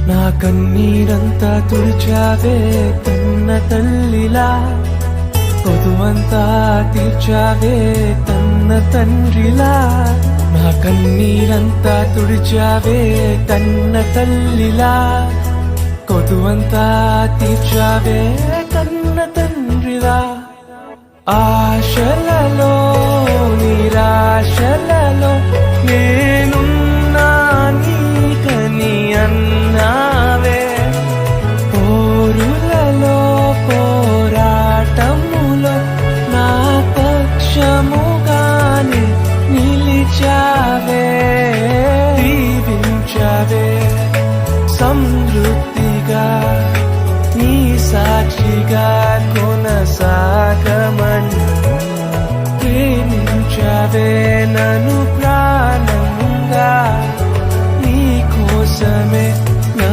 నా కన్నీరంతా తుడిచావే కన్న తల్లిలా, కొదువంతా తీర్చావే కన్న తండ్రిలా. నా కన్నీరంతా తుడిచావే కన్న తల్లిలా, కొదువంతా తీర్చావే కన్న తండ్రిలా. ఆశలలో నిరాశలలో నేనున్నా నీకని అన్నావే, పోరులలో పోరాటములో నా పక్షముగానే నిలిచావే. దీవించావే సమృద్ధిగా నీ సాక్షిగా కొనసాగమని, ప్రేమించావే నన్ను